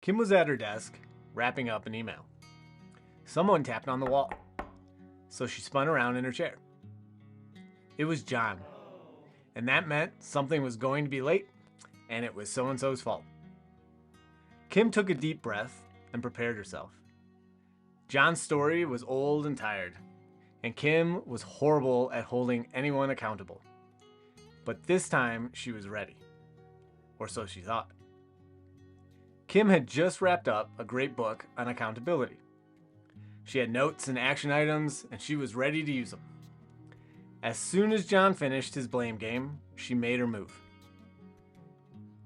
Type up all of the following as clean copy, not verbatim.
Kim was at her desk, wrapping up an email. Someone tapped on the wall, so she spun around in her chair. It was John, and that meant something was going to be late, and it was so-and-so's fault. Kim took a deep breath and prepared herself. John's story was old and tired, and Kim was horrible at holding anyone accountable. But this time, she was ready. Or so she thought. Kim had just wrapped up a great book on accountability. She had notes and action items, and she was ready to use them. As soon as John finished his blame game, she made her move.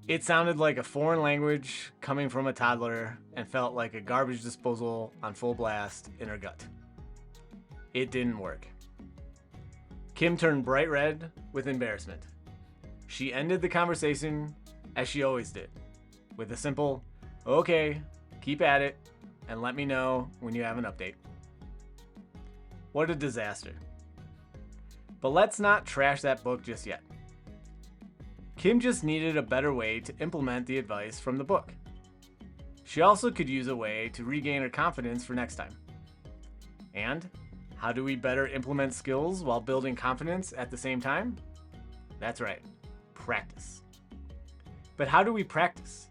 It sounded like a foreign language coming from a toddler and felt like a garbage disposal on full blast in her gut. It didn't work. Kim turned bright red with embarrassment. She ended the conversation as she always did, with a simple, "Okay, keep at it, and let me know when you have an update." What a disaster. But let's not trash that book just yet. Kim just needed a better way to implement the advice from the book. She also could use a way to regain her confidence for next time. And how do we better implement skills while building confidence at the same time? That's right, practice. But how do we practice?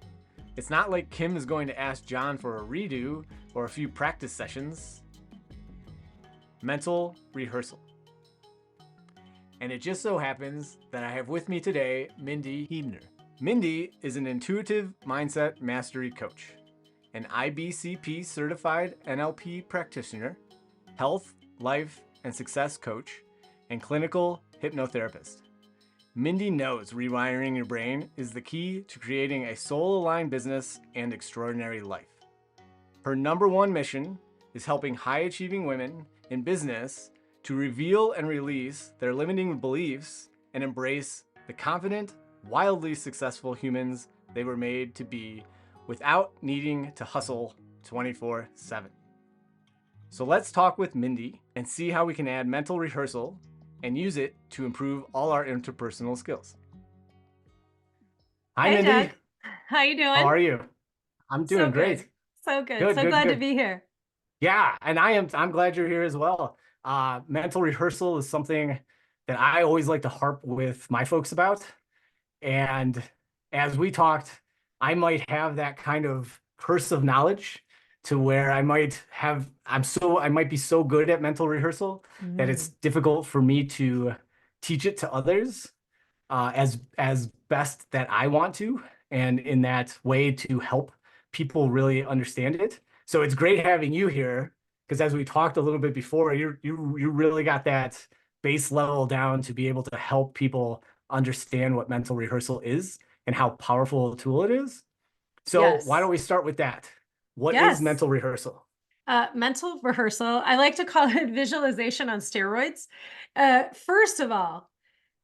It's not like Kim is going to ask John for a redo or a few practice sessions. Mental rehearsal. And it just so happens that I have with me today Mindi Huebner. Mindi is an intuitive mindset mastery coach, an IBCP certified NLP practitioner, health, life, and success coach, and clinical hypnotherapist. Mindi knows rewiring your brain is the key to creating a soul-aligned business and extraordinary life. Her number one mission is helping high-achieving women in business to reveal and release their limiting beliefs and embrace the confident, wildly successful humans they were made to be without needing to hustle 24/7. So let's talk with Mindi and see how we can add mental rehearsal and use it to improve all our interpersonal skills. Hi, Hey, Mindi. Doug. How you How doing? are you? I'm So doing good. great. So good. Good, So good, glad to good. be here. Yeah, and I'm glad you're here as well. Mental rehearsal is something that I always like to harp with my folks about. And as we talked, I might have that kind of curse of knowledge to where I might be so good at mental rehearsal that it's Mm. difficult for me to teach it to others as best that I want to, and in that way to help people really understand it. So it's great having you here because as we talked a little bit before, you really got that base level down to be able to help people understand what mental rehearsal is and how powerful a tool it is. So why Yes. don't we start with that? What is Yes. mental rehearsal? Mental rehearsal. I like to call it visualization on steroids. First of all,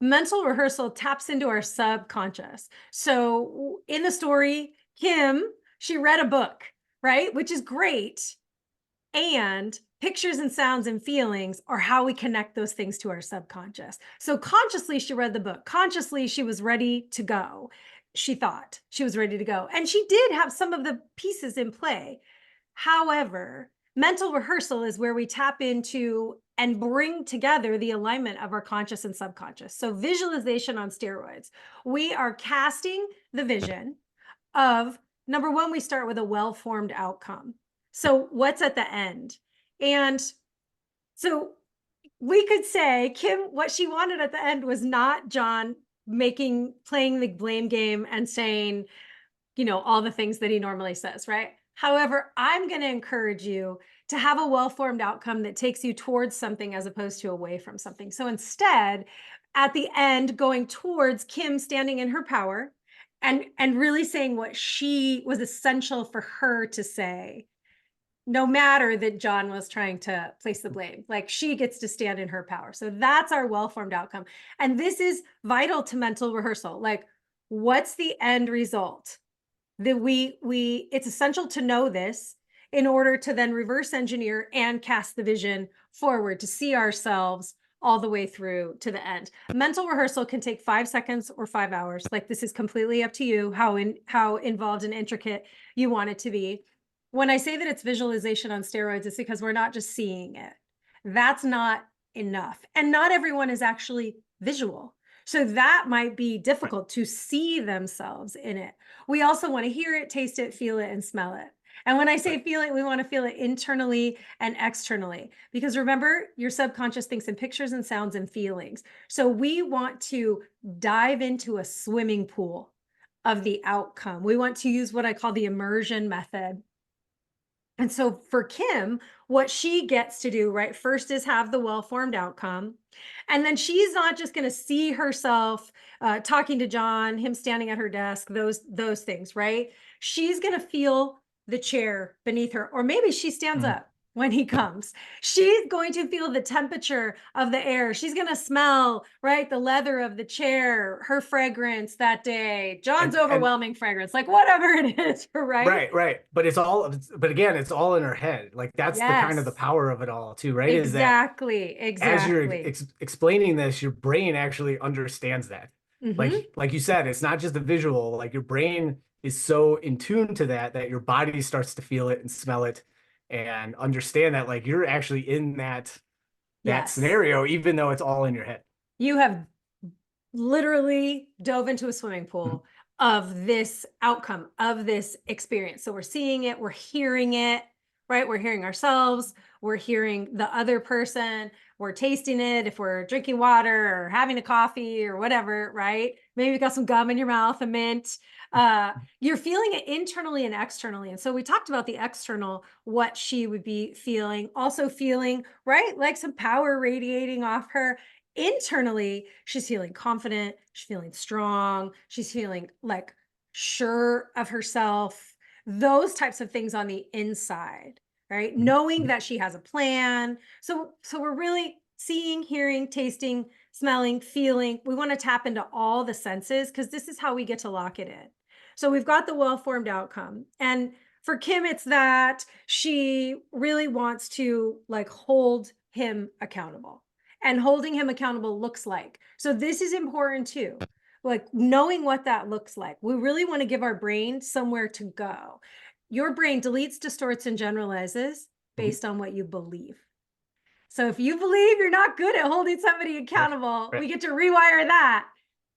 mental rehearsal taps into our subconscious. So in the story, Kim, she read a book, right? Which is great. And pictures and sounds and feelings are how we connect those things to our subconscious. So consciously, she read the book. Consciously, she was ready to go. She thought she was ready to go. And she did have some of the pieces in play. However, mental rehearsal is where we tap into and bring together the alignment of our conscious and subconscious. So visualization on steroids. We are casting the vision of number one, we start with a well-formed outcome. So what's at the end? And so we could say Kim, what she wanted at the end was not John playing the blame game and saying, all the things that he normally says, right? However, I'm going to encourage you to have a well-formed outcome that takes you towards something as opposed to away from something. So instead, at the end, going towards Kim standing in her power and really saying what she was essential for her to say, no matter that John was trying to place the blame, like she gets to stand in her power. So that's our well-formed outcome. And this is vital to mental rehearsal. Like, what's the end result? That it's essential to know this in order to then reverse engineer and cast the vision forward to see ourselves all the way through to the end. Mental rehearsal can take 5 seconds or 5 hours. Like, this is completely up to you how involved and intricate you want it to be. When I say that it's visualization on steroids, it's because we're not just seeing it. That's not enough. And not everyone is actually visual. So that might be Right. difficult to see themselves in it. We also want to hear it, taste it, feel it, and smell it. And when I Right. say feel it, we want to feel it internally and externally. Because remember, your subconscious thinks in pictures and sounds and feelings. So we want to dive into a swimming pool of the outcome. We want to use what I call the immersion method. And so for Kim, what she gets to do, right, first is have the well-formed outcome. And then she's not just going to see herself talking to John, him standing at her desk, those things, right? She's going to feel the chair beneath her, or maybe she stands Mhm. up when he comes. She's going to feel the temperature of the air. She's going to smell, right, the leather of the chair, her fragrance that day, John's And overwhelming fragrance, like whatever it is, right? right, right. But but again, it's all in her head. Like that's the kind of the Yes. power of it all too, right? Is that Exactly, as you're exactly. explaining this, your brain actually understands that. Mhm. Like you said, it's not just a visual. Like your brain is so in tune to that that your body starts to feel it and smell it and understand that like you're actually in that Yes. scenario, even though it's all in your head. You have literally dove into a swimming Mhm. pool of this outcome, of this experience. So we're seeing it, we're hearing it, right? We're hearing ourselves, we're hearing the other person, we're tasting it if we're drinking water or having a coffee or whatever, right? Maybe you got some gum in your mouth, a mint. You're feeling it internally and externally. And so we talked about the external, what she would be feeling, also feeling, right? Like some power radiating off her. Internally, she's feeling confident, she's feeling strong, she's feeling like sure of herself, those types of things on the inside, right? Knowing Mhm. that she has a plan. So we're really seeing, hearing, tasting, smelling, feeling. We want to tap into all the senses because this is how we get to lock it in. So we've got the well-formed outcome. And for Kim, it's that she really wants to like hold him accountable, and holding him accountable looks like. So this is important too. Like knowing what that looks like. We really want to give our brain somewhere to go. Your brain deletes, distorts, and generalizes Mhm. based on what you believe. So if you believe you're not good at holding somebody Right, accountable, right. we get to rewire that.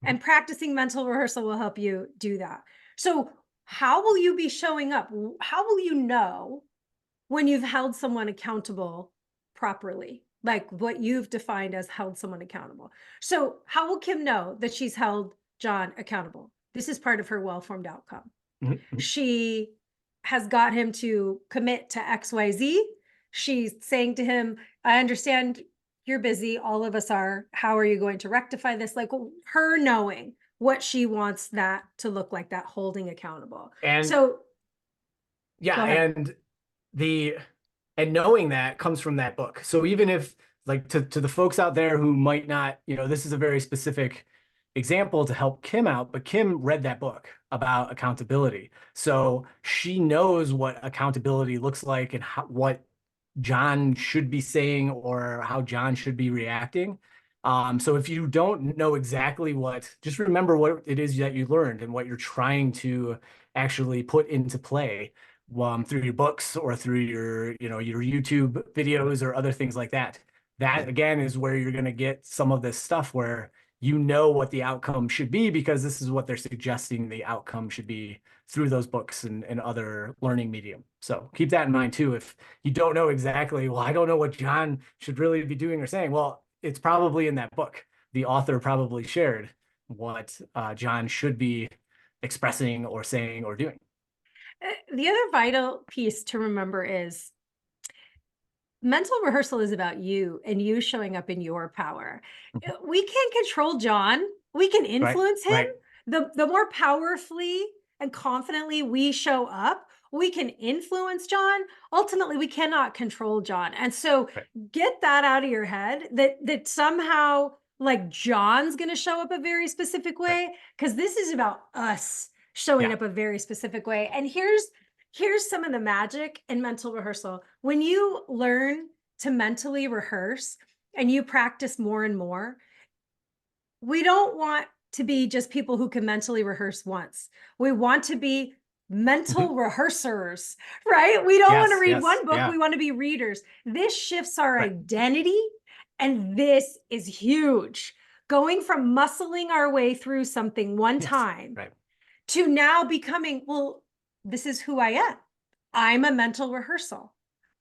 Mhm. And practicing mental rehearsal will help you do that. So, how will you be showing up? How will you know when you've held someone accountable properly, like what you've defined as held someone accountable? So, how will Kim know that she's held John accountable? This is part of her well formed outcome. Mhm. Mhm. She has got him to commit to XYZ. She's saying to him, I understand you're busy. All of us are. How are you going to rectify this? Like her knowing what she wants that to look like, that holding accountable. And So yeah, go ahead. the and knowing that comes from that book. So even if like to the folks out there who might not, this is a very specific example to help Kim out, but Kim read that book about accountability. So she knows what accountability looks like and what John should be saying or how John should be reacting. So if you don't know exactly just remember what it is that you learned and what you're trying to actually put into play through your books or through your YouTube videos or other things like that. That again is where you're going to get some of this stuff where you know what the outcome should be because this is what they're suggesting the outcome should be through those books and other learning medium. So keep that in mind too. If you don't know exactly, well, I don't know what John should really be doing or saying. Well, it's probably in that book. The author probably shared what John should be expressing or saying or doing. The other vital piece to remember is mental rehearsal is about you and you showing up in your power. We can't control John. We can Right, influence him. right, The more powerfully and confidently we show up, we can influence John. Ultimately, we cannot control John. And so right, get that out of your head that somehow like John's going to show up a very specific right. way, because this is about us showing Yeah. up a very specific way. And here's some of the magic in mental rehearsal. When you learn to mentally rehearse, and you practice more and more, we don't want to be just people who can mentally rehearse once. We want to be Mhm. mental rehearsers, right? We don't want to Yes, read yes, one book, yeah, we want to be readers. This shifts our right. identity, and this is huge. Going from muscling our way through something one Yes, time right. to now becoming, well, this is who I am. I'm a mental rehearsal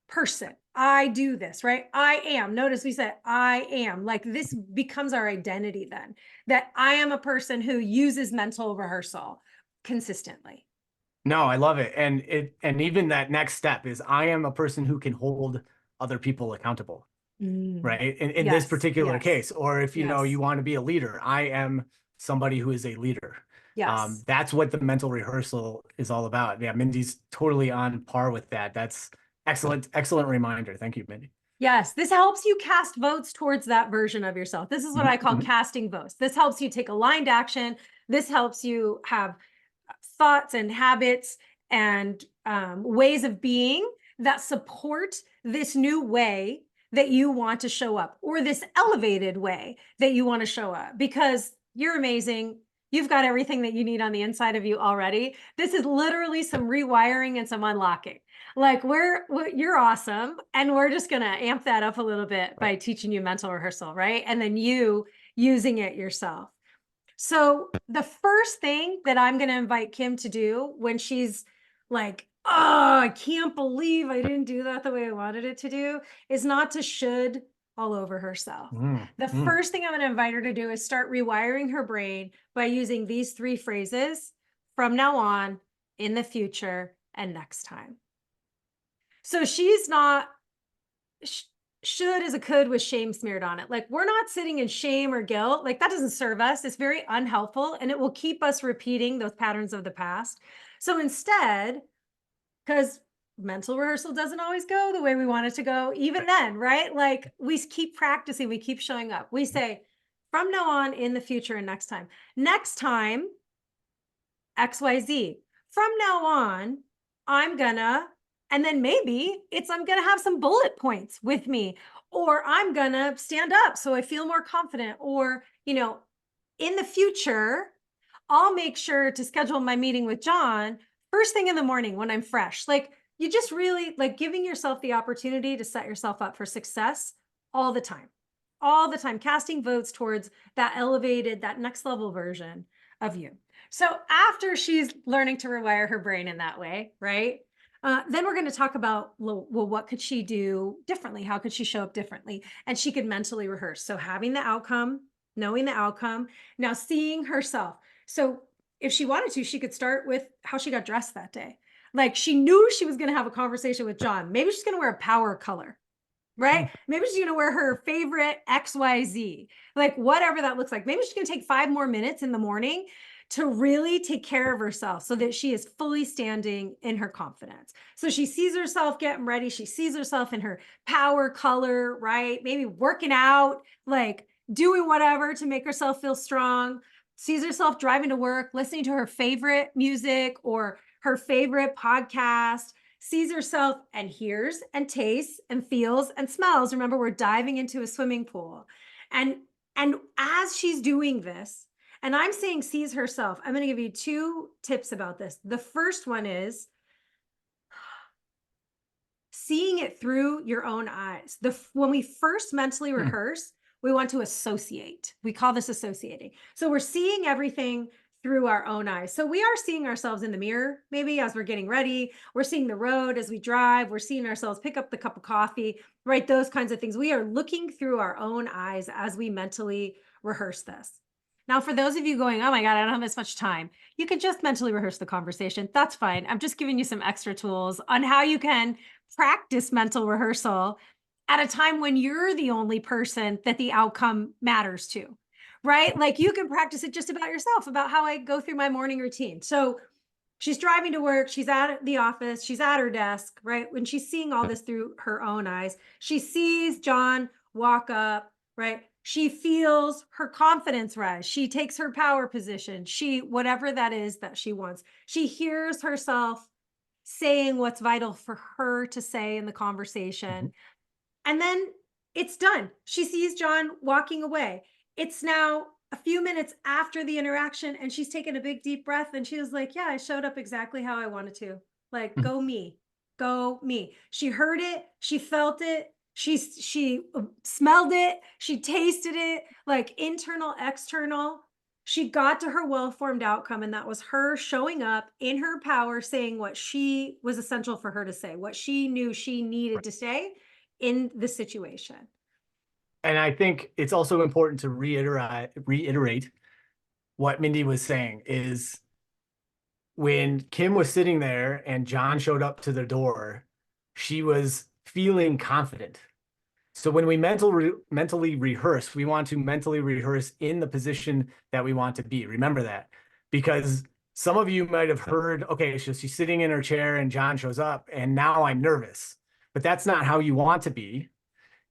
person. I do this, right? I am. Notice we said I am. Like this becomes our identity then, that I am a person who uses mental rehearsal consistently. No, I love it. And even that next step is I am a person who can hold other people accountable, Mm. right? In this Yes, particular yes, case, or if you know you yes, want to be a leader, I am somebody who is a leader. yes. That's what the mental rehearsal is all about. Yeah, Mindy's totally on par with that. That's excellent, excellent reminder. Thank you, Mindy. Yes, this helps you cast votes towards that version of yourself. This is what Mhm, I call mhm. casting votes. This helps you take aligned action. This helps you have thoughts and habits and ways of being that support this new way that you want to show up, or this elevated way that you want to show up, because you're amazing. You've got everything that you need on the inside of you already. This is literally some rewiring and some unlocking. Like you're awesome. And we're just going to amp that up a little bit Right. by teaching you mental rehearsal, right? And then you using it yourself. So the first thing that I'm going to invite Kim to do when she's like, oh, I can't believe I didn't do that the way I wanted it to do, is not to should all over herself. Mm, The mm. first thing I'm going to invite her to do is start rewiring her brain by using these three phrases: from now on, in the future, and next time. So she's not should is a could with shame smeared on it. Like, we're not sitting in shame or guilt. Like, that doesn't serve us. It's very unhelpful, and it will keep us repeating those patterns of the past. So instead, because mental rehearsal doesn't always go the way we want it to go, even Right. then, right? Like, we keep practicing, we keep showing up. We Mhm. say, from now on, in the future, and next time. Next time, XYZ. From now on, I'm gonna, and then maybe it's I'm gonna have some bullet points with me, or I'm gonna stand up so I feel more confident, or, in the future, I'll make sure to schedule my meeting with John first thing in the morning when I'm fresh. Like, you just really like giving yourself the opportunity to set yourself up for success all the time, casting votes towards that elevated, that next level version of you. So after she's learning to rewire her brain in that way, right? Then we're going to talk about, well, what could she do differently? How could she show up differently? And she could mentally rehearse. So having the outcome, knowing the outcome, now seeing herself. So if she wanted to, she could start with how she got dressed that day. Like, she knew she was going to have a conversation with John. Maybe she's going to wear a power color, right? Mm. Maybe she's going to wear her favorite XYZ, like whatever that looks like. Maybe she's going to take 5 more minutes in the morning to really take care of herself so that she is fully standing in her confidence. So she sees herself getting ready. She sees herself in her power color, right? Maybe working out, like doing whatever to make herself feel strong. Sees herself driving to work, listening to her favorite music or her favorite podcast, sees herself and hears and tastes and feels and smells. Remember, we're diving into a swimming pool. And and as she's doing this, and I'm saying sees herself, I'm going to give you two tips about this. The first one is seeing it through your own eyes. When we first mentally Mm. rehearse, we want to associate. We call this associating. So we're seeing everything through our own eyes. So we are seeing ourselves in the mirror, maybe as we're getting ready. We're seeing the road as we drive. We're seeing ourselves pick up the cup of coffee, right? Those kinds of things. We are looking through our own eyes as we mentally rehearse this. Now, for those of you going, oh my God, I don't have this much time, you can just mentally rehearse the conversation. That's fine. I'm just giving you some extra tools on how you can practice mental rehearsal at a time when you're the only person that the outcome matters to, right? Like, you can practice it just about yourself, about how I go through my morning routine. So she's driving to work, she's at the office, she's at her desk, right? When she's seeing all this through her own eyes, she sees John walk up, right? She feels her confidence rise. She takes her power position. Whatever that is that she wants, she hears herself saying what's vital for her to say in the Mhm. conversation. And then It's done. She sees John walking away. It's now a few minutes after the interaction, and she's taken a big deep breath, and she was like, yeah, I showed up exactly how I wanted to. Like, Mhm. go me, go me. She heard it, she felt it, she smelled it, she tasted it, like internal, external. She got to her well-formed outcome, and that was her showing up in her power, saying what she was essential for her to say, what she knew she needed to say in the situation. And I think it's also important to reiterate what Mindy was saying is when Kim was sitting there and John showed up to the door, she was feeling confident. So when we mentally rehearse, we want to mentally rehearse in the position that we want to be. Remember that, because some of you might have heard, okay, so she's sitting in her chair and John shows up and now I'm nervous, but that's not how you want to be.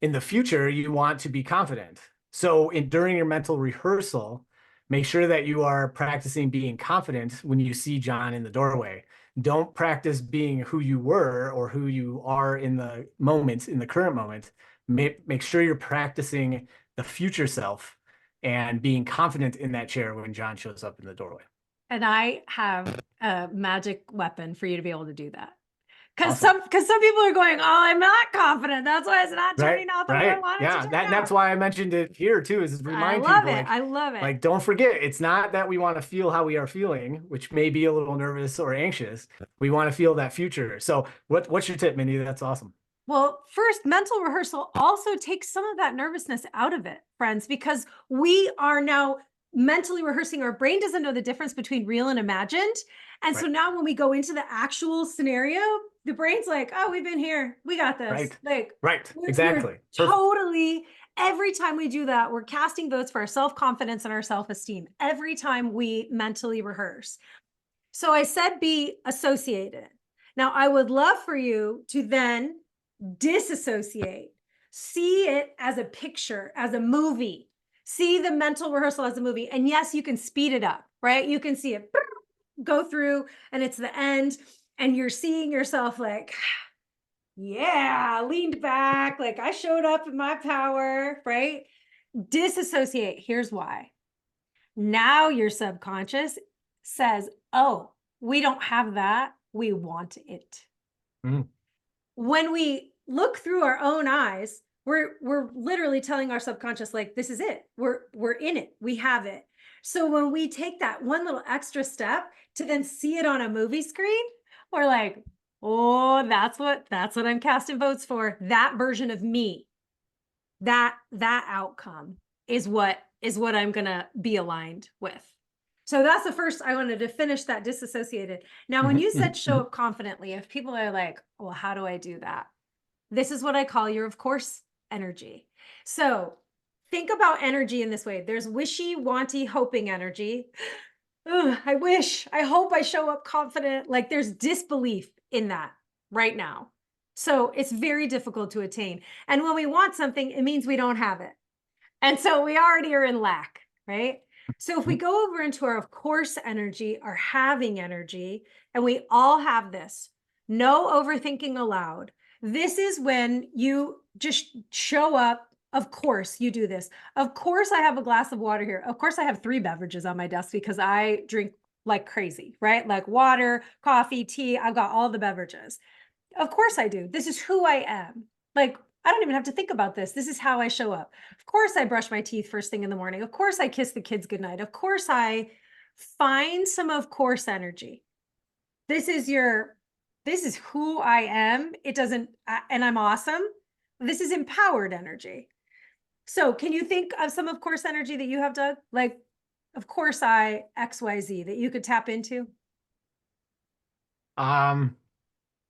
In the future, you want to be confident. So during your mental rehearsal, make sure that you are practicing being confident when you see John in the doorway. Don't practice being who you were or who you are in the moment, in the current moment. Make sure you're practicing the future self and being confident in that chair when John shows up in the doorway. And I have a magic weapon for you to be able to do that. Awesome. Because some people are going, oh, I'm not confident. That's why it's not Right, turning out the way I right. want it to Yeah, turn that's out. why I mentioned it here too, is to I remind love people it. I love it. like don't forget, it's not that we want to feel how we are feeling, which may be a little nervous or anxious. We want to feel that future. So what's your tip, Mindy? That's awesome. Well, first, mental rehearsal also takes some of that nervousness out of it, friends, because we are now mentally rehearsing. Our brain doesn't know the difference between real and imagined. And so Right, now when we go into the actual scenario, the brain's like, oh, we've been here. We got this. right, Like, right. we're Exactly. Perfect. totally, every time we do that, we're casting votes for our self-confidence and our self-esteem every time we mentally rehearse. So I said be associated. Now, I would love for you to then disassociate, see it as a picture, as a movie, see the mental rehearsal as a movie. And yes, you can speed it up, right? You can see it go through and it's the end, and you're seeing yourself like, yeah, leaned back, like I showed up in my power, right? Disassociate. Here's why. Now your subconscious says, oh, we don't have that. We want it. Mhm. When we look through our own eyes, we're literally telling our subconscious, like, this is it. We're in it. We have it. So when we take that one little extra step to then see it on a movie screen, we're like, oh, that's what I'm casting votes for. That version of me, that outcome is what I'm gonna be aligned with. So that's the first. I wanted to finish that disassociated. Now, when Mhm, you said mhm, show mhm. up confidently, if people are like, well, how do I do that? This is what I call your of course energy. So think about energy in this way. There's wishy, wanty, hoping energy. Ugh, I wish, I hope I show up confident. Like there's disbelief in that right now. So it's very difficult to attain. And when we want something, it means we don't have it. And so we already are in lack, right? So if we go over into our of course energy, our having energy, and we all have this, no overthinking allowed. This is when you just show up. Of course, you do this. Of course, I have a glass of water here. Of course, I have 3 beverages on my desk because I drink like crazy, right? Like water, coffee, tea. I've got all the beverages. Of course I do. This is who I am. Like, I don't even have to think about this. This is how I show up. Of course I brush my teeth first thing in the morning. Of course I kiss the kids goodnight. Of course I find some of course energy. This is your, this is who I am. It doesn't, and I'm awesome. This is empowered energy. So can you think of some of course energy that you have, Doug? Like, of course I XYZ that you could tap into? Um,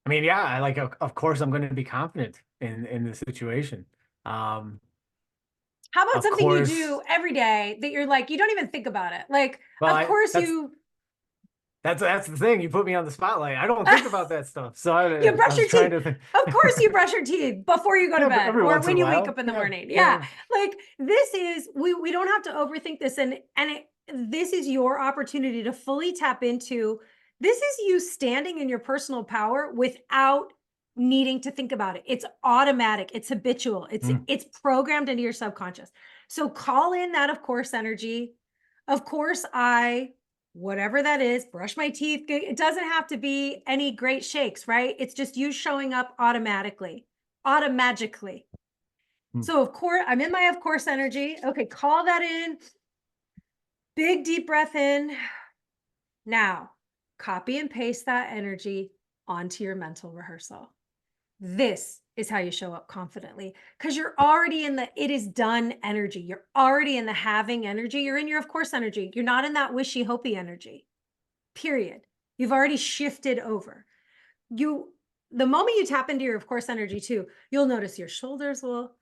I mean, yeah, I like, of course, I'm going to be confident in the situation. Um, How about of something you course, do every day that you're like, you don't even think about it? Like, well, of course you that's the thing. You put me on the spotlight. I don't think about that stuff. So you I brush was your trying teeth. to think. Of course you brush your teeth before you go to Yeah, but bed every or once in when a you wake while. up in the Yeah, morning. Yeah. yeah. Like this is we don't have to overthink this, this is your opportunity to fully tap into, this is you standing in your personal power without needing to think about it. It's automatic, it's habitual, it's programmed into your subconscious. So call in that of course energy. Of course, whatever that is, brush my teeth. It doesn't have to be any great shakes, right? It's just you showing up automatically, automagically. So of course, I'm in my of course energy. Okay, call that in. Big deep breath in. Now, copy and paste that energy onto your mental rehearsal. This is how you show up confidently because you're already in the it is done energy. You're already in the having energy. You're in your of course energy. You're not in that wishy hopey energy, period. You've already shifted over. The moment you tap into your of course energy too, you'll notice your shoulders will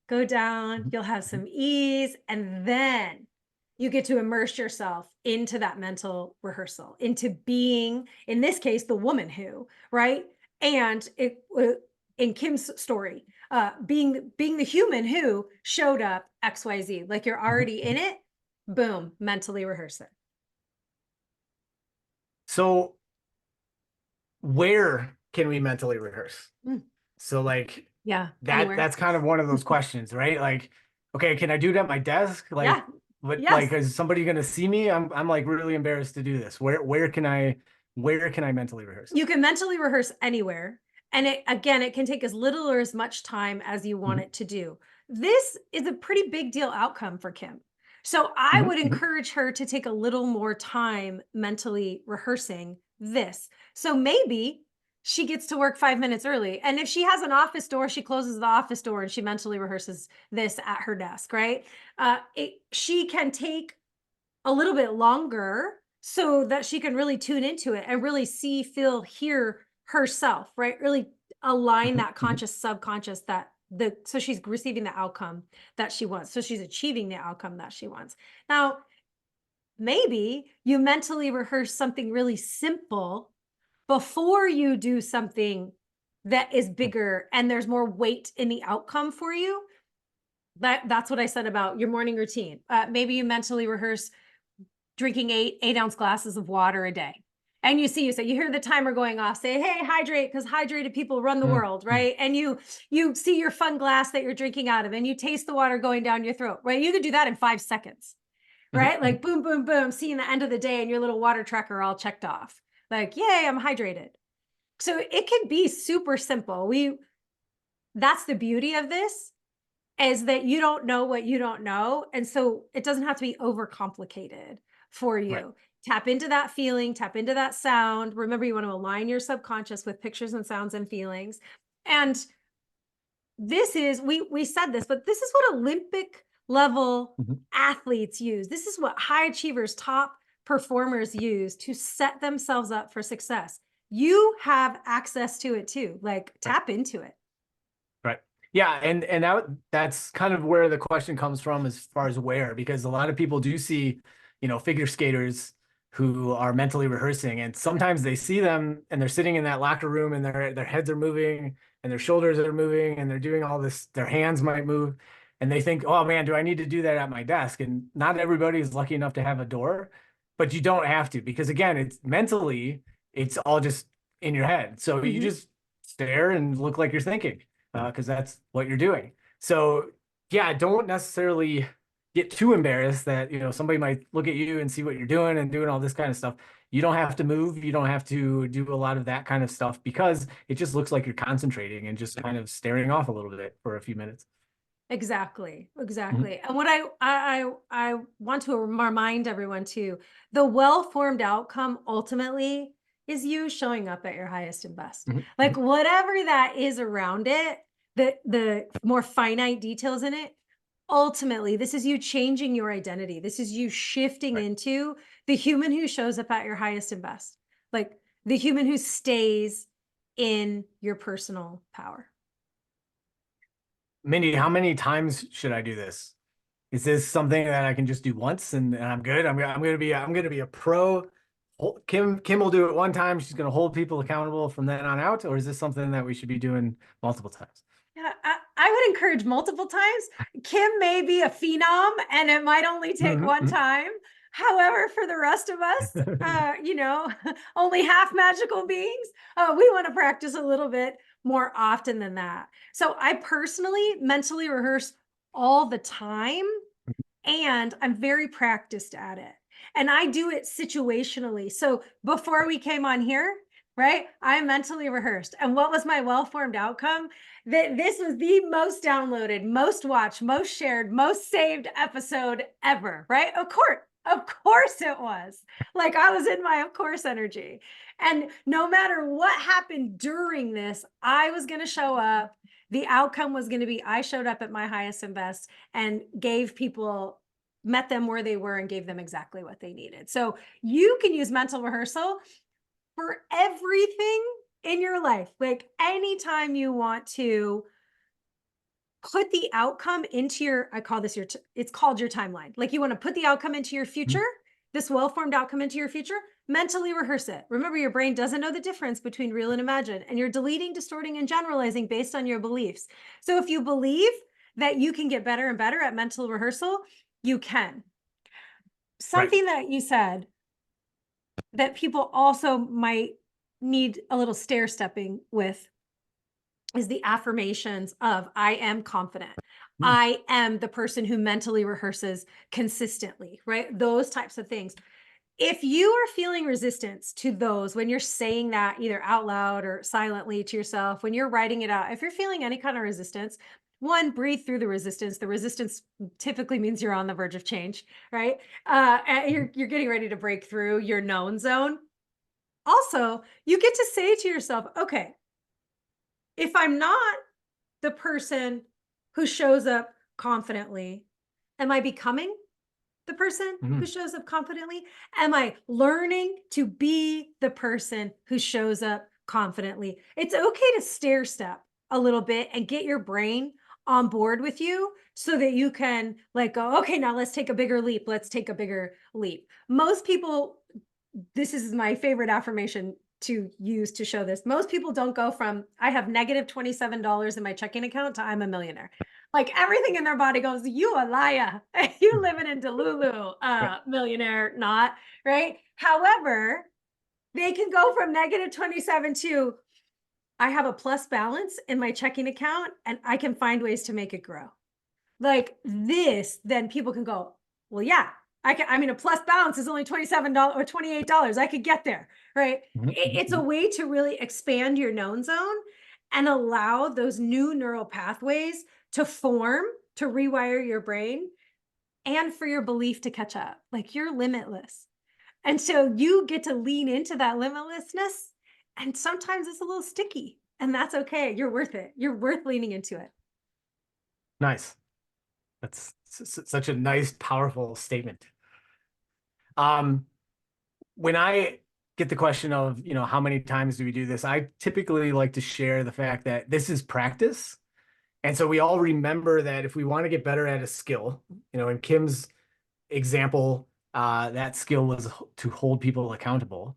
go down, you'll have some ease, and then you get to immerse yourself into that mental rehearsal, into being, in this case, the woman who, right? And in Kim's story, being the human who showed up XYZ, like you're already in it, boom, mentally rehearse it. So where can we mentally rehearse? Mm. So like Yeah, that's anywhere. kind of one of those questions, right? Like, okay, can I do it at my desk? Yeah, Like, but yes. like, is somebody gonna see me? I'm like really embarrassed to do this. Where can I mentally rehearse? You can mentally rehearse anywhere. And it can take as little or as much time as you want Mhm, it to do. This is a pretty big deal outcome for Kim. So I mhm, would mhm, encourage her to take a little more time mentally rehearsing this. So maybe she gets to work 5 minutes early. And if she has an office door, she closes the office door and she mentally rehearses this at her desk, right? She can take a little bit longer so that she can really tune into it and really see, feel, hear herself, right? Really align mhm, that mhm. conscious, subconscious so she's receiving the outcome that she wants. So she's achieving the outcome that she wants. Now, maybe you mentally rehearse something really simple before you do something that is bigger and there's more weight in the outcome for you. That's what I said about your morning routine. Maybe you mentally rehearse drinking eight-ounce glasses of water a day. And you say, you hear the timer going off, say, hey, hydrate, because hydrated people run the Mm, world, mm, right? And you see your fun glass that you're drinking out of, and you taste the water going down your throat, right? You could do that in 5 seconds, mhm, right? mhm. Like boom, boom, boom, seeing the end of the day and your little water tracker all checked off. Like, yay, I'm hydrated. So it can be super simple. That's the beauty of this is that you don't know what you don't know. And so it doesn't have to be overcomplicated for Right. you. Tap into that feeling, tap into that sound. Remember, you want to align your subconscious with pictures and sounds and feelings. And we said this, but this is what Olympic level Mhm. athletes use. This is what high achievers, top performers use to set themselves up for success. You have access to it too. Like Right. tap into it. Right. Yeah, and that's kind of where the question comes from as far as where, because a lot of people do see, figure skaters who are mentally rehearsing, and sometimes they see them and they're sitting in that locker room and their heads are moving and their shoulders are moving and they're doing all this, their hands might move, and they think, oh man, do I need to do that at my desk? And not everybody is lucky enough to have a door, but you don't have to, because again, it's mentally, it's all just in your head. So you Mhm. just stare and look like you're thinking because that's what you're doing. So yeah, don't necessarily get too embarrassed that somebody might look at you and see what you're doing and doing all this kind of stuff. You don't have to move. You don't have to do a lot of that kind of stuff because it just looks like you're concentrating and just kind of staring off a little bit for a few minutes. Exactly, Mhm, exactly. And what I want to remind everyone too, the well-formed outcome ultimately is you showing up at your highest and best. mhm, Like mhm. whatever that is around it, the more finite details in it, ultimately this is you changing your identity. This is you shifting Right. into the human who shows up at your highest and best. Like the human who stays in your personal power. Mindy, how many times should I do this? Is this something that I can just do once and I'm good? I'm gonna be a pro. Kim will do it one time. She's gonna hold people accountable from then on out, or is this something that we should be doing multiple times? Yeah, I would encourage multiple times. Kim may be a phenom and it might only take Mhm, one mhm. time. However, for the rest of us, only half magical beings, we want to practice a little bit more often than that. So I personally mentally rehearse all the time, and I'm very practiced at it. And I do it situationally. So before we came on here, right, I mentally rehearsed. And what was my well-formed outcome? That this was the most downloaded, most watched, most shared, most saved episode ever, right? Of course it was. Like I was in my of course energy. And no matter what happened during this, I was going to show up. The outcome was going to be I showed up at my highest and best and met them where they were and gave them exactly what they needed. So you can use mental rehearsal for everything in your life. Like anytime you want to put the outcome into I call this it's called your timeline. Like you want to put the outcome into your future, this well-formed outcome into your future, mentally rehearse it. Remember, your brain doesn't know the difference between real and imagined, and you're deleting, distorting, and generalizing based on your beliefs. So if you believe that you can get better and better at mental rehearsal, you can. Something that you said that people also might need a little stair stepping with is the affirmations of I am confident. I am the person who mentally rehearses consistently, right? Those types of things. If you are feeling resistance to those when you're saying that either out loud or silently to yourself, when you're writing it out, if you're feeling any kind of resistance, one, breathe through the resistance. The resistance typically means you're on the verge of change, right? And you're getting ready to break through your known zone. Also, you get to say to yourself, okay, if I'm not the person who shows up confidently, am I becoming the person who shows up confidently? Am I learning to be the person who shows up confidently? It's okay to stair step a little bit and get your brain on board with you so that you can like go, okay, now let's take a bigger leap. Let's take a bigger leap. Most people, this is my favorite affirmation to use to show this. Most people don't go from I have negative $27 in my checking account to I'm a millionaire. Like everything in their body goes, you a liar. You living in Delulu, millionaire, not right. However, they can go from negative 27 to I have a plus balance in my checking account and I can find ways to make it grow. Like this, then people can go, well, yeah, I mean, a plus balance is only $27 or $28. I could get there, right? It's a way to really expand your known zone and allow those new neural pathways to form, to rewire your brain, and for your belief to catch up. Like you're limitless. And so you get to lean into that limitlessness. And sometimes it's a little sticky, and that's okay. You're worth it. You're worth leaning into it. Nice. That's such a nice, powerful statement. When I get the question of, how many times do we do this? I typically like to share the fact that this is practice. And so we all remember that if we want to get better at a skill, in Kim's example, that skill was to hold people accountable.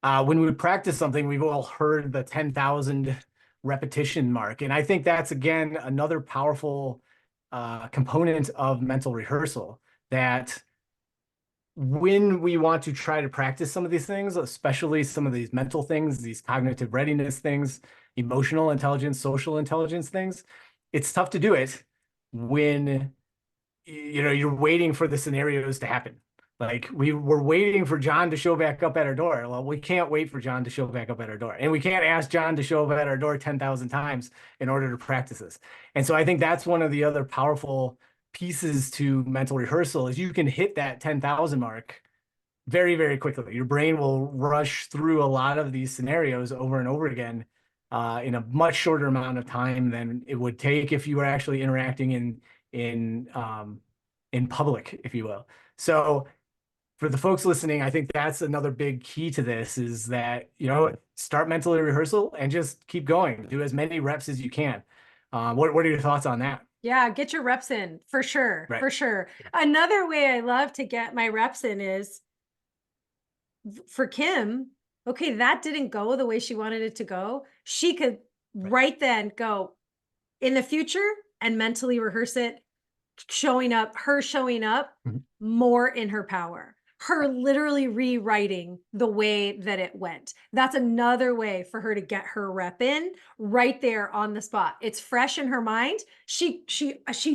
When we practice something, we've all heard the 10,000 repetition mark. And I think that's, again, another powerful component of mental rehearsal, that when we want to try to practice some of these things, especially some of these mental things, these cognitive readiness things, emotional intelligence, social intelligence things, it's tough to do it when you're waiting for the scenarios to happen. Like we were waiting for John to show back up at our door. Well, we can't wait for John to show back up at our door. And we can't ask John to show up at our door 10,000 times in order to practice this. And so I think that's one of the other powerful pieces to mental rehearsal is you can hit that 10,000 mark very, very quickly. Your brain will rush through a lot of these scenarios over and over again in a much shorter amount of time than it would take if you were actually interacting in public, if you will. So for the folks listening, I think that's another big key to this is that, start mentally rehearsal and just keep going. Do as many reps as you can. What are your thoughts on that? Yeah, get your reps in for sure. Right. For sure. Another way I love to get my reps in is for Kim. Okay, that didn't go the way she wanted it to go. She could right then go in the future and mentally rehearse it her showing up Mhm. more in her power, her literally rewriting the way that it went. That's another way for her to get her rep in right there on the spot. It's fresh in her mind. She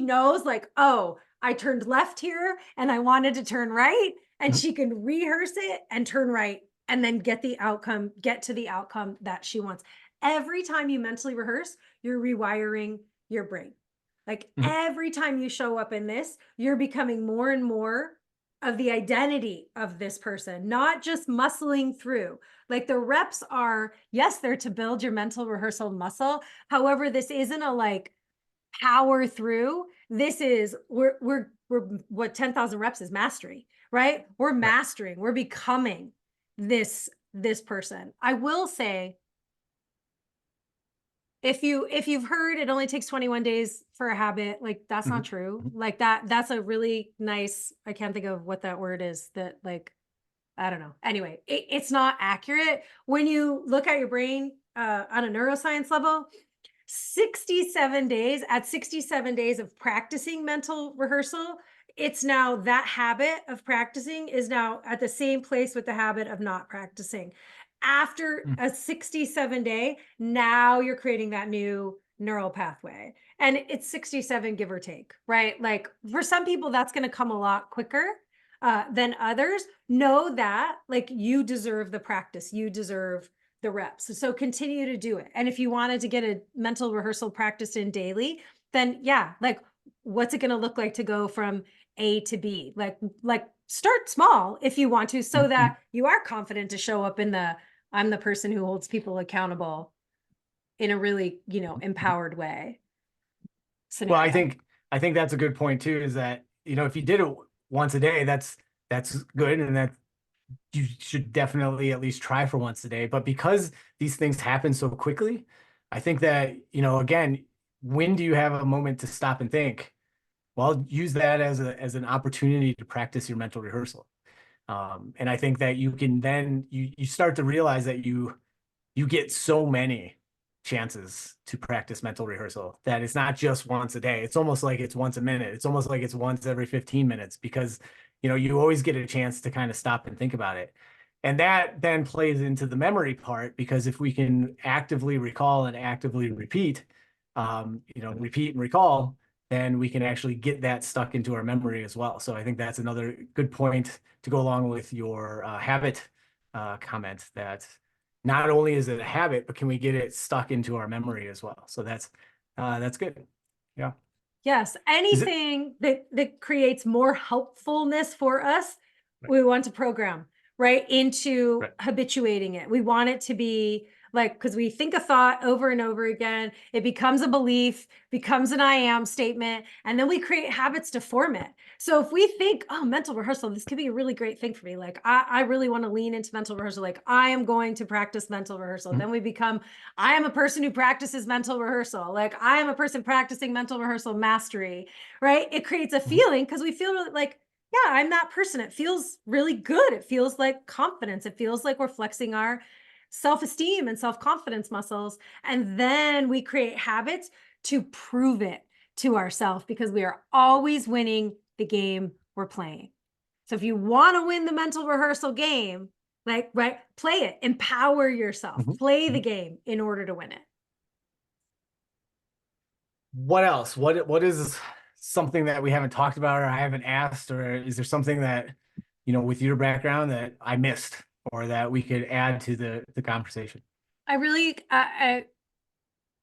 knows like, oh, I turned left here and I wanted to turn right, and Mhm. she can rehearse it and turn right and then get to the outcome that she wants. Every time you mentally rehearse, you're rewiring your brain. Like Mhm. every time you show up in this, you're becoming more and more of the identity of this person, not just muscling through. Like the reps are, yes, they're to build your mental rehearsal muscle. However, this isn't a like power through. This is we're what 10,000 reps is mastery, right? We're Right. mastering, we're becoming this person. I will say, if you've heard it only takes 21 days for a habit, like that's not Mhm. true. Mhm. Like that's a really nice, I can't think of what that word is, that like, I don't know. Anyway, it's not accurate. When you look at your brain on a neuroscience level, 67 days, at 67 days of practicing mental rehearsal, it's now that habit of practicing is now at the same place with the habit of not practicing. After Mhm. a 67 day, now you're creating that new neural pathway. And it's 67, give or take, right? Like for some people, that's going to come a lot quicker than others. Know that like you deserve the practice, you deserve the reps. So continue to do it. And if you wanted to get a mental rehearsal practice in daily, then yeah, like what's it going to look like to go from A to B? Like start small if you want to, so Mhm. Mhm. that you are confident to show up in the I'm the person who holds people accountable in a really, Mhm. empowered way Well, I scenario. think I think that's a good point too, is that, if you did it once a day, that's good, and that you should definitely at least try for once a day. But because these things happen so quickly, I think that, again, when do you have a moment to stop and think? Well, use that as an opportunity to practice your mental rehearsal. And I think that you can then you start to realize that you get so many chances to practice mental rehearsal that it's not just once a day. It's almost like it's once a minute. It's almost like it's once every 15 minutes, because you always get a chance to kind of stop and think about it. And that then plays into the memory part, because if we can actively recall and actively repeat, repeat and recall, then we can actually get that stuck into our memory as well. So I think that's another good point to go along with your habit comment, that not only is it a habit, but can we get it stuck into our memory as well? So that's good. Yeah. Yes, Is it anything that creates more helpfulness for us, right? we want to program, right, into Right. habituating it. We want it to be like, because we think a thought over and over again, it becomes a belief, becomes an I am statement, and then we create habits to form it. So if we think, oh, mental rehearsal, this could be a really great thing for me. Like I really want to lean into mental rehearsal. Like I am going to practice mental rehearsal. Mhm. Then we become, I am a person who practices mental rehearsal. Like I am a person practicing mental rehearsal mastery, right? It creates a Mhm. feeling because we feel really like, yeah, I'm that person. It feels really good. It feels like confidence. It feels like we're flexing our self esteem and self confidence muscles. And then we create habits to prove it to ourselves because we are always winning the game we're playing. So if you want to win the mental rehearsal game, like, right, play it, empower yourself, Mhm. play the Mhm. game in order to win it. What else? What is something that we haven't talked about, or I haven't asked, or is there something that, with your background, that I missed, or that we could add to the conversation? I really,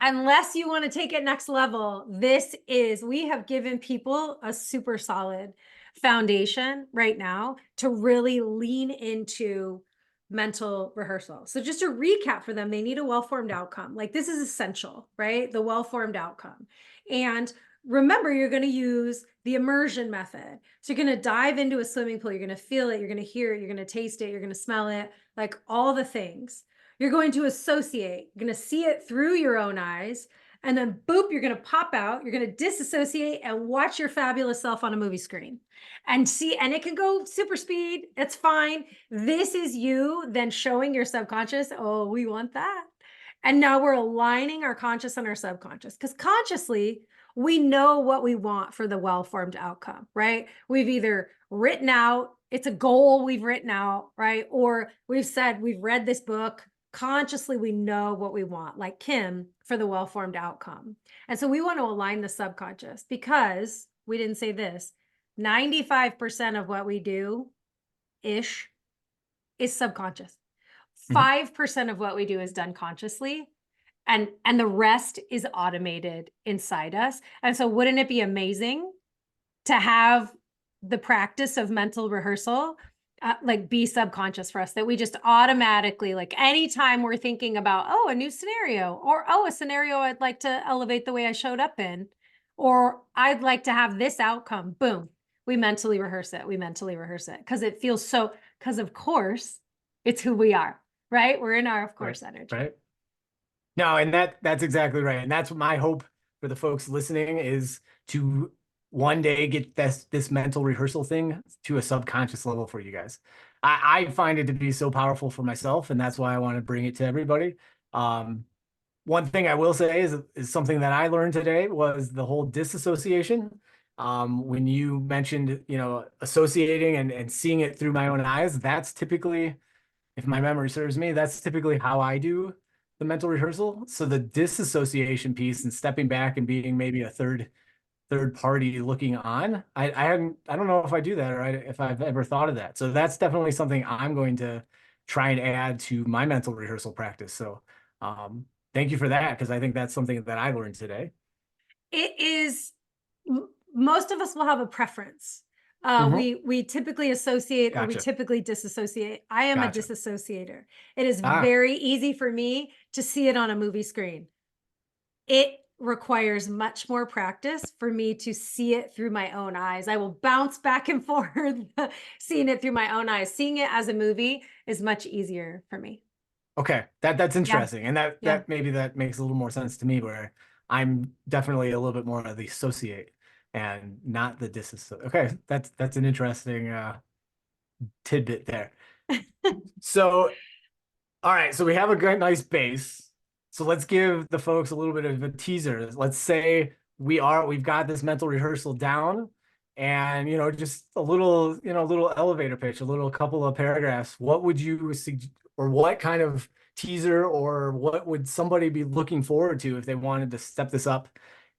unless you want to take it next level, we have given people a super solid foundation right now to really lean into mental rehearsal. So just to recap for them, they need a well-formed outcome. Like this is essential, right? The well-formed outcome. And remember, you're going to use the immersion method. So you're going to dive into a swimming pool, you're going to feel it, you're going to hear it, you're going to taste it, you're going to smell it, like all the things. You're going to associate, you're going to see it through your own eyes, and then boop, you're going to pop out, you're going to disassociate and watch your fabulous self on a movie screen and see, and it can go super speed. It's fine. This is you then showing your subconscious, oh, we want that. And now we're aligning our conscious and our subconscious, because consciously, we know what we want for the well-formed outcome, right? We've either written out, it's a goal we've written out, right? Or we've said, we've read this book. Consciously, we know what we want, like Kim, for the well-formed outcome. And so we want to align the subconscious, because we didn't say this, 95% of what we do ish is subconscious. Mhm. 5% of what we do is done consciously, and the rest is automated inside us. And so wouldn't it be amazing to have the practice of mental rehearsal like be subconscious for us, that we just automatically, like anytime we're thinking about, oh, a new scenario, or oh, a scenario I'd like to elevate the way I showed up in, or I'd like to have this outcome, boom, we mentally rehearse it. We mentally rehearse it because it feels so, because of course it's who we are, right? We're in our of Right. course energy. Right. No, and that's exactly right. And that's what my hope for the folks listening is to one day get this mental rehearsal thing to a subconscious level for you guys. I find it to be so powerful for myself, and that's why I want to bring it to everybody. Um, One thing I will say is something that I learned today was the whole disassociation. When you mentioned, associating and seeing it through my own eyes, that's typically, if my memory serves me, that's typically how I do the mental rehearsal. So the disassociation piece and stepping back and being maybe a third party looking on, I don't know if I do that, or if I've ever thought of that. So that's definitely something I'm going to try and add to my mental rehearsal practice. So thank you for that, because I think that's something that I learned today. It is, most of us will have a preference. Hmm. We typically associate, or we Gotcha. typically disassociate. I am a Gotcha. disassociator. It is Ah, very easy for me to see it on a movie screen. It requires much more practice for me to see it through my own eyes. I will bounce back and forth seeing it through my own eyes. Seeing it as a movie is much easier for me. okay. That's Yeah. interesting. And that Yeah. that maybe that makes a little more sense to me, where I'm definitely a little bit more of the associate and not the disassociate. Okay, that's an interesting tidbit there. So, all right, so we have a great nice base. So let's give the folks a little bit of a teaser. Let's say we've got this mental rehearsal down, and just a little elevator pitch, a little couple of paragraphs. What would you suggest, or what kind of teaser, or what would somebody be looking forward to if they wanted to step this up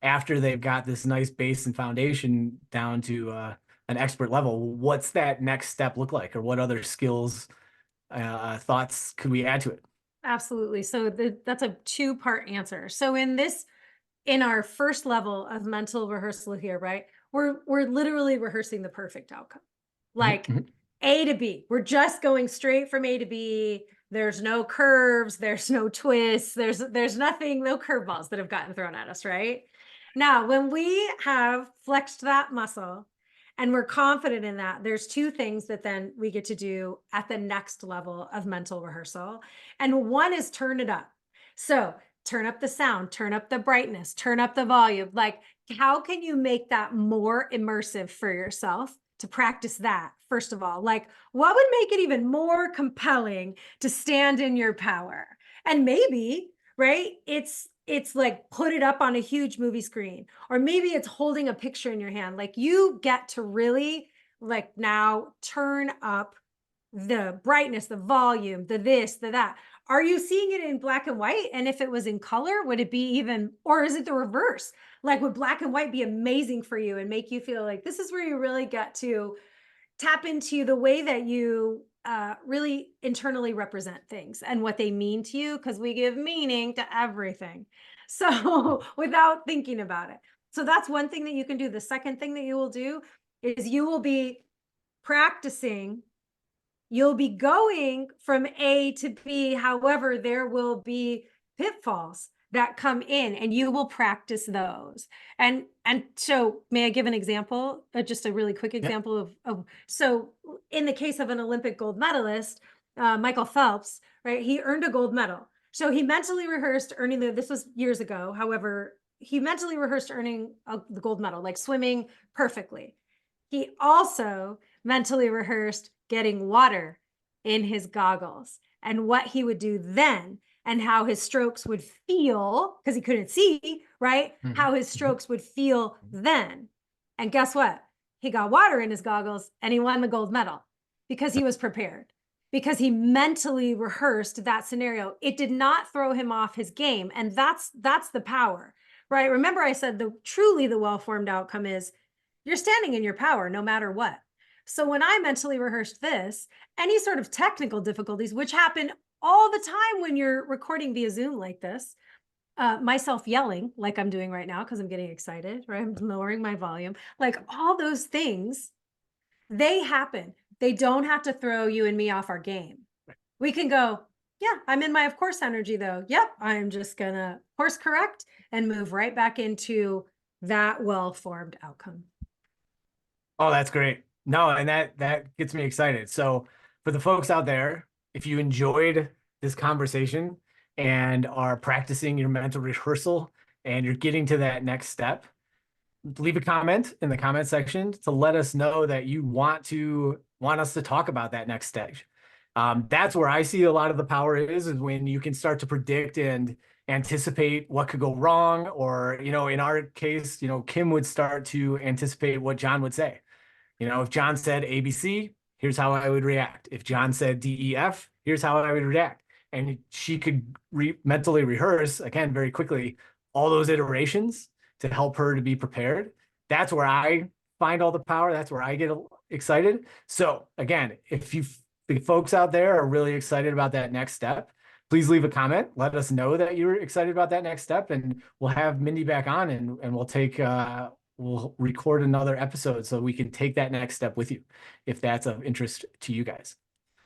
after they've got this nice base and foundation down to an expert level? What's that next step look like, or what other skills, thoughts could we add to it? Absolutely. So that's a two-part answer. So in our first level of mental rehearsal here, right? We're literally rehearsing the perfect outcome. Mhm, Like mhm. A to B. We're just going straight from A to B. There's no curves, there's no twists, there's nothing, no curveballs that have gotten thrown at us, right? Now, when we have flexed that muscle and we're confident in that, there's two things that then we get to do at the next level of mental rehearsal. And one is turn it up. So turn up the sound, turn up the brightness, turn up the volume. Like, how can you make that more immersive for yourself to practice that? First of all, like, what would make it even more compelling to stand in your power? And maybe, right, it's like put it up on a huge movie screen, or maybe it's holding a picture in your hand. Like, you get to really, like, now turn up the brightness, the volume, the this, the that. Are you seeing it in black and white? And if it was in color, would it be even, or is it the reverse? Like, would black and white be amazing for you and make you feel like this is where you really get to tap into the way that you really internally represent things and what they mean to you? Because we give meaning to everything. So without thinking about it. So that's one thing that you can do. The second thing that you will do is you will be practicing, you'll be going from A to B. However, there will be pitfalls that come in and you will practice those. And so may I give an example, just a really quick Yeah. example of so in the case of an Olympic gold medalist, Michael Phelps, right? He earned a gold medal. So he mentally rehearsed earning this was years ago. However, he mentally rehearsed earning the gold medal, like swimming perfectly. He also mentally rehearsed getting water in his goggles and what he would do then and how his strokes would feel, because he couldn't see, right? Mhm. How his strokes would feel then. And guess what? He got water in his goggles and he won the gold medal because he was prepared, because he mentally rehearsed that scenario. It did not throw him off his game. And that's the power, right? Remember, I said the well-formed outcome is you're standing in your power no matter what. So when I mentally rehearsed this, any sort of technical difficulties, which happen all the time when you're recording via Zoom like this, myself yelling like I'm doing right now because I'm getting excited, right? I'm lowering my volume, like all those things, they happen. They don't have to throw you and me off our game. We can go, yeah, I'm in my of course energy though. Yep, I'm just gonna course correct and move right back into that well-formed outcome. Oh, that's great. No, and that gets me excited. So for the folks out there, if you enjoyed this conversation and are practicing your mental rehearsal and you're getting to that next step, leave a comment in the comment section to let us know that you want us to talk about that next stage. That's where I see a lot of the power is when you can start to predict and anticipate what could go wrong, or, in our case, Kim would start to anticipate what John would say. If John said ABC, here's how I would react. If John said DEF, here's how I would react. And she could mentally rehearse, again, very quickly, all those iterations to help her to be prepared. That's where I find all the power. That's where I get excited. So again, if the folks out there are really excited about that next step, please leave a comment. Let us know that you're excited about that next step, and we'll have Mindi back on, and we'll record another episode so we can take that next step with you if that's of interest to you guys.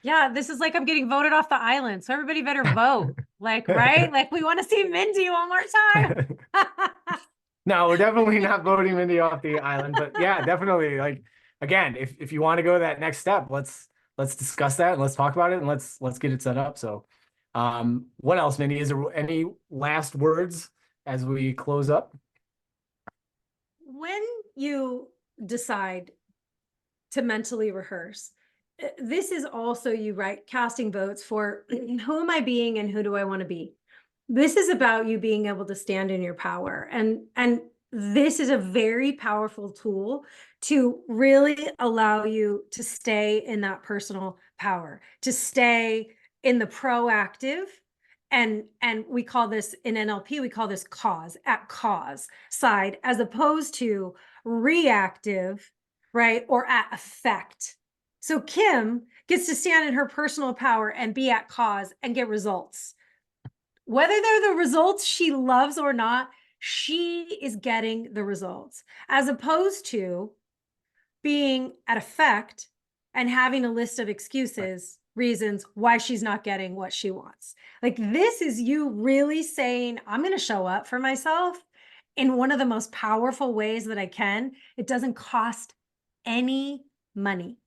Yeah, this is like I'm getting voted off the island. So everybody better vote. Like, right? Like we want to see Mindi one more time. No, we're definitely not voting Mindi off the island, but yeah, definitely. Like, again, if you want to go that next step, let's discuss that and let's talk about it and let's get it set up. So, what else, Mindi? Is there any last words as we close up? When you decide to mentally rehearse, this is also you, right? Casting votes for who am I being and who do I want to be? This is about you being able to stand in your power. And this is a very powerful tool to really allow you to stay in that personal power, to stay in the proactive. And we call this in NLP, we call this cause side, as opposed to reactive, right? Or at effect. So Kim gets to stand in her personal power and be at cause and get results. Whether they're the results she loves or not, she is getting the results, as opposed to being at effect and having a list of excuses, reasons why she's not getting what she wants. Like, this is you really saying, I'm going to show up for myself in one of the most powerful ways that I can. It doesn't cost any money.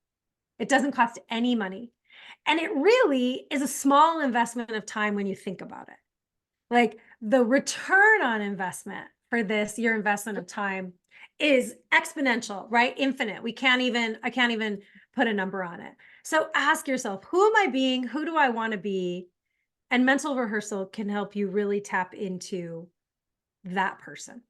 It doesn't cost any money. And it really is a small investment of time when you think about it. Like, the return on investment for this, your investment of time, is exponential, right? Infinite. I can't even put a number on it. So ask yourself, who am I being? Who do I want to be? And mental rehearsal can help you really tap into that person.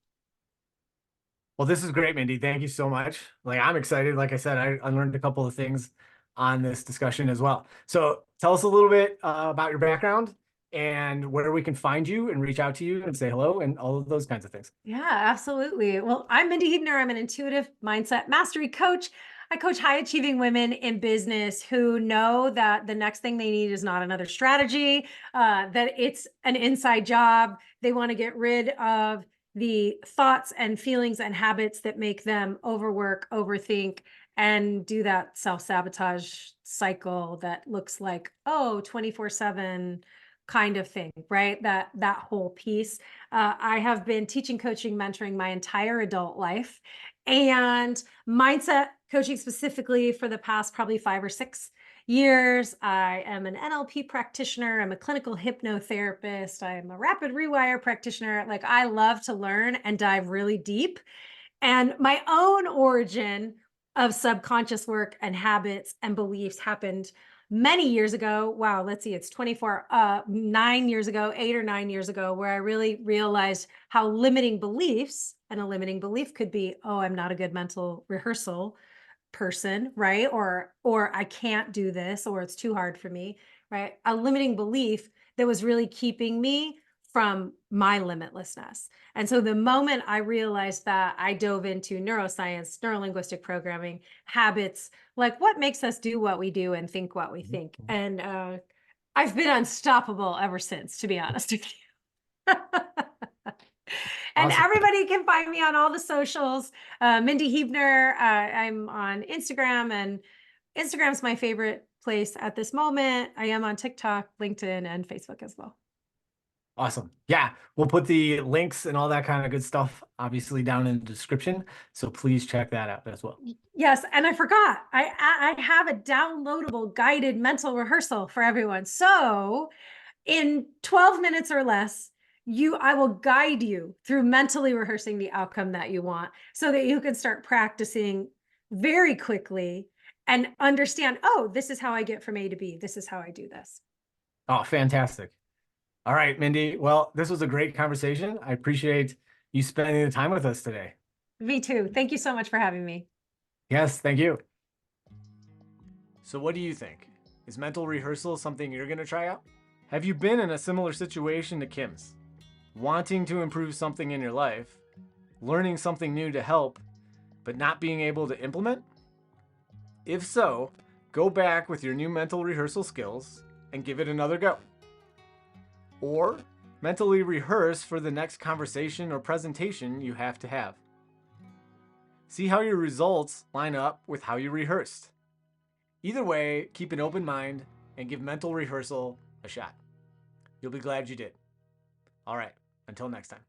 Well, this is great, Mindi. Thank you so much. Like, I'm excited. Like I said, I learned a couple of things on this discussion as well. So tell us a little bit about your background and where we can find you and reach out to you and say hello and all of those kinds of things. Yeah, absolutely. Well, I'm Mindi Huebner. I'm an intuitive mindset mastery coach. I coach high achieving women in business who know that the next thing they need is not another strategy, that it's an inside job. They want to get rid of the thoughts and feelings and habits that make them overwork, overthink, and do that self-sabotage cycle that looks like, oh, 24/7 kind of thing, right? That whole piece. I have been teaching, coaching, mentoring my entire adult life, and mindset coaching specifically for the past probably 5 or 6 years. I am an NLP practitioner. I'm a clinical hypnotherapist. I'm a rapid rewire practitioner. Like, I love to learn and dive really deep. And my own origin of subconscious work and habits and beliefs happened many years ago. Wow, let's see, it's 24, 9 years ago, 8 or 9 years ago, where I really realized how limiting beliefs, and a limiting belief could be, oh, I'm not a good mental rehearsal person, right? Or I can't do this, or it's too hard for me, right? A limiting belief that was really keeping me from my limitlessness. And so the moment I realized that, I dove into neuroscience, neurolinguistic programming, habits, like what makes us do what we do and think what we think. And I've been unstoppable ever since, to be honest with you. And Awesome. everybody can find me on all the socials. Mindi Huebner. I'm on Instagram, and Instagram's my favorite place at this moment. I am on TikTok, LinkedIn, and Facebook as well. Awesome. Yeah, we'll put the links and all that kind of good stuff obviously down in the description. So please check that out as well. Yes, and I forgot. I have a downloadable guided mental rehearsal for everyone. So in 12 minutes or less, I will guide you through mentally rehearsing the outcome that you want, so that you can start practicing very quickly and understand, oh, this is how I get from A to B. This is how I do this. Oh, fantastic. All right, Mindy. Well, this was a great conversation. I appreciate you spending the time with us today. Me too. Thank you so much for having me. Yes, thank you. So what do you think? Is mental rehearsal something you're going to try out? Have you been in a similar situation to Kim's? Wanting to improve something in your life, learning something new to help, but not being able to implement? If so, go back with your new mental rehearsal skills and give it another go. Or mentally rehearse for the next conversation or presentation you have to have. See how your results line up with how you rehearsed. Either way, keep an open mind and give mental rehearsal a shot. You'll be glad you did. All right, until next time.